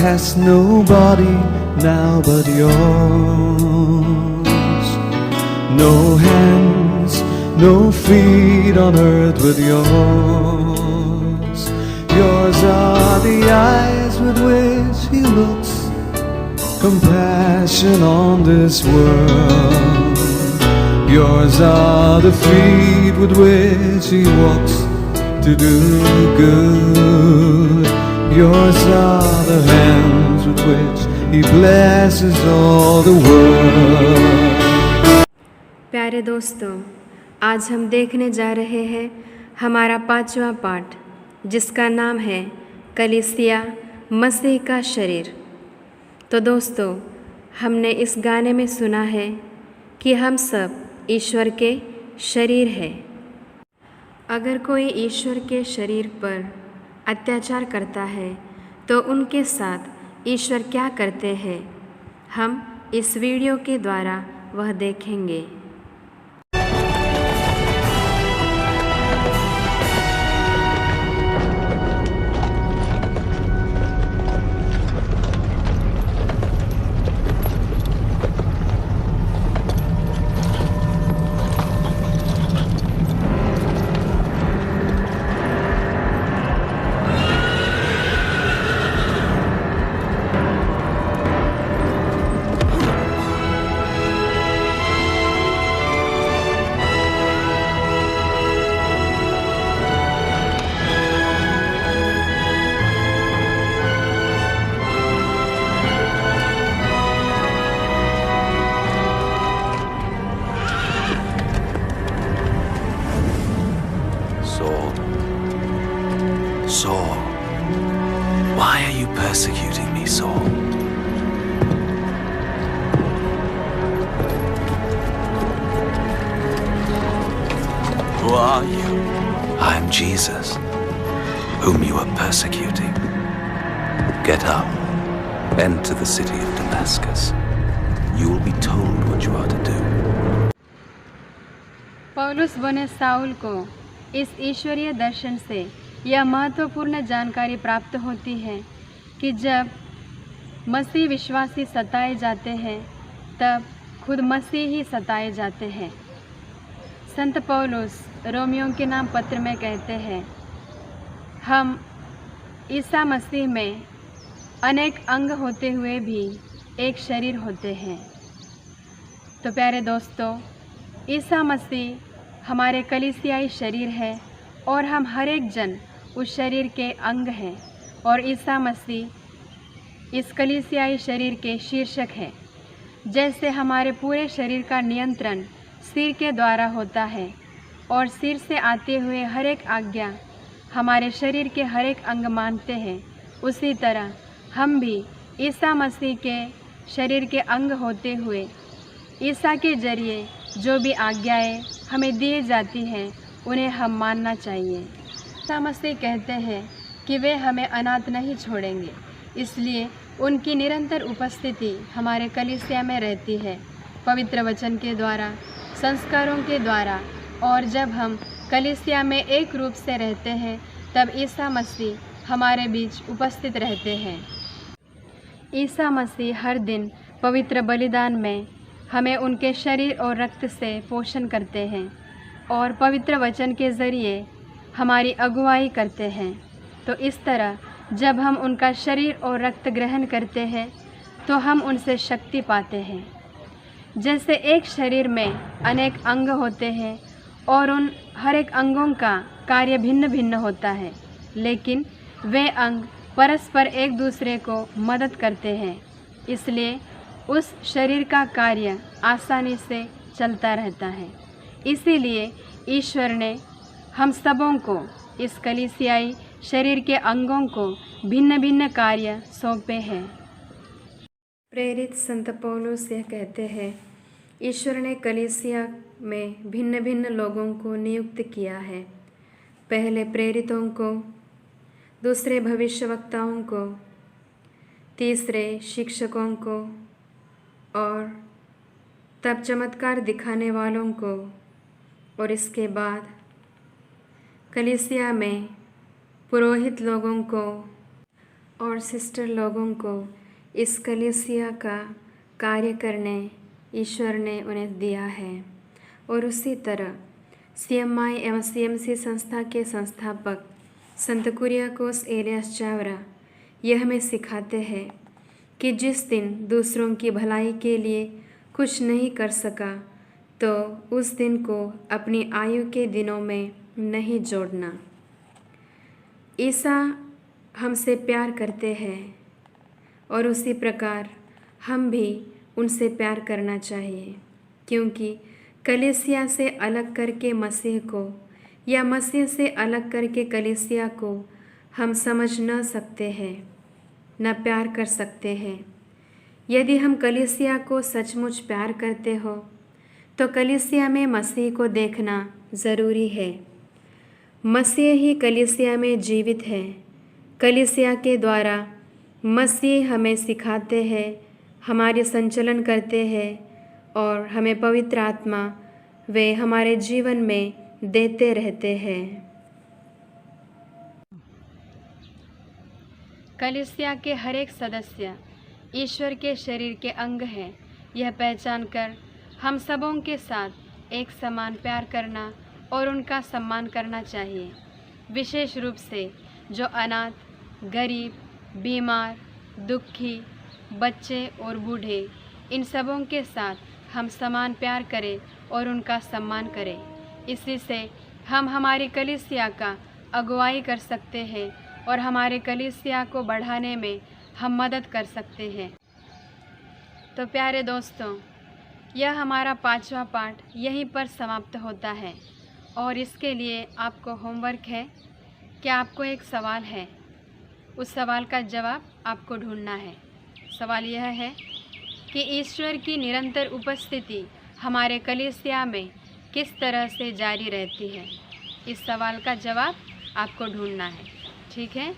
has no body now but yours. No hands, no feet on earth with yours. Yours are the eyes with which he looks, compassion on this world. Yours are the feet with which he walks to do good. Yours are the hands with which he blesses all the world. प्यारे दोस्तों, आज हम देखने जा रहे हैं हमारा 5वां पाठ, जिसका नाम है कलीसिया मसीह का शरीर। तो दोस्तों, हमने इस गाने में सुना है कि हम सब ईश्वर के शरीर हैं। अगर कोई ईश्वर के शरीर पर अत्याचार करता है तो उनके साथ ईश्वर क्या करते हैं, हम इस वीडियो के द्वारा वह देखेंगे। Saul, why are you persecuting me, Saul? Who are you? I am Jesus, whom you are persecuting. Get up, enter the city of Damascus. You will be told what you are to do. पौलुस बने Saul को इस ईश्वरीय दर्शन से यह महत्वपूर्ण जानकारी प्राप्त होती है कि जब मसीह विश्वासी सताए जाते हैं तब खुद मसीह ही सताए जाते हैं। संत पौलुस रोमियों के नाम पत्र में कहते हैं, हम ईसा मसीह में अनेक अंग होते हुए भी एक शरीर होते हैं। तो प्यारे दोस्तों, ईसा मसीह हमारे कलीसियाई शरीर है और हम हर एक जन उस शरीर के अंग हैं और ईसा मसीह इस कलीसियाई शरीर के शीर्षक हैं। जैसे हमारे पूरे शरीर का नियंत्रण सिर के द्वारा होता है और सिर से आते हुए हर एक आज्ञा हमारे शरीर के हर एक अंग मानते हैं, उसी तरह हम भी ईसा मसीह के शरीर के अंग होते हुए ईसा के जरिए जो भी आज्ञाएं हमें दी जाती हैं उन्हें हम मानना चाहिए। ईसा मसीह कहते हैं कि वे हमें अनाथ नहीं छोड़ेंगे, इसलिए उनकी निरंतर उपस्थिति हमारे कलीसिया में रहती है, पवित्र वचन के द्वारा, संस्कारों के द्वारा। और जब हम कलीसिया में एक रूप से रहते हैं तब ईसा मसीह हमारे बीच उपस्थित रहते हैं। ईसा मसीह हर दिन पवित्र बलिदान में हमें उनके शरीर और रक्त से पोषण करते हैं और पवित्र वचन के ज़रिए हमारी अगुवाई करते हैं। तो इस तरह जब हम उनका शरीर और रक्त ग्रहण करते हैं तो हम उनसे शक्ति पाते हैं। जैसे एक शरीर में अनेक अंग होते हैं और उन हर एक अंगों का कार्य भिन्न भिन्न होता है, लेकिन वे अंग परस्पर एक दूसरे को मदद करते हैं, इसलिए उस शरीर का कार्य आसानी से चलता रहता है। इसीलिए ईश्वर ने हम सबों को, इस कलीसियाई शरीर के अंगों को भिन्न भिन्न कार्य सौंपे हैं। प्रेरित संत पौलुस यह कहते हैं, ईश्वर ने कलीसिया में भिन्न भिन्न लोगों को नियुक्त किया है। पहले प्रेरितों को, दूसरे भविष्यवक्ताओं को, तीसरे शिक्षकों को और तब चमत्कार दिखाने वालों को, और इसके बाद कलीसिया में पुरोहित लोगों को और सिस्टर लोगों को इस कलीसिया का कार्य करने ईश्वर ने उन्हें दिया है। और उसी तरह CMI एवं CMC संस्था के संस्थापक संत कुरियाकोस एलियास चावरा यह हमें सिखाते हैं कि जिस दिन दूसरों की भलाई के लिए कुछ नहीं कर सका तो उस दिन को अपनी आयु के दिनों में नहीं जोड़ना। ईसा हमसे प्यार करते हैं और उसी प्रकार हम भी उनसे प्यार करना चाहिए, क्योंकि कलीसिया से अलग करके मसीह को या मसीह से अलग करके कलीसिया को हम समझ न सकते हैं, न प्यार कर सकते हैं। यदि हम कलीसिया को सचमुच प्यार करते हो तो कलीसिया में मसीह को देखना ज़रूरी है। मसीह ही कलीसिया में जीवित है। कलीसिया के द्वारा मसीह हमें सिखाते हैं, हमारे संचलन करते हैं और हमें पवित्र आत्मा वे हमारे जीवन में देते रहते हैं। कलीसिया के हर एक सदस्य ईश्वर के शरीर के अंग हैं। यह पहचान कर हम सबों के साथ एक समान प्यार करना और उनका सम्मान करना चाहिए। विशेष रूप से जो अनाथ, गरीब, बीमार, दुखी, बच्चे और बूढ़े, इन सबों के साथ हम समान प्यार करें और उनका सम्मान करें। इसी से हम हमारी कलीसिया का अगुवाई कर सकते हैं और हमारे कलीसिया को बढ़ाने में हम मदद कर सकते हैं। तो प्यारे दोस्तों, यह हमारा 5वां पाठ यहीं पर समाप्त होता है और इसके लिए आपको होमवर्क है कि आपको एक सवाल है, उस सवाल का जवाब आपको ढूंढना है। सवाल यह है कि ईश्वर की निरंतर उपस्थिति हमारे कलीसिया में किस तरह से जारी रहती है। इस सवाल का जवाब आपको ढूंढना है। ठीक है।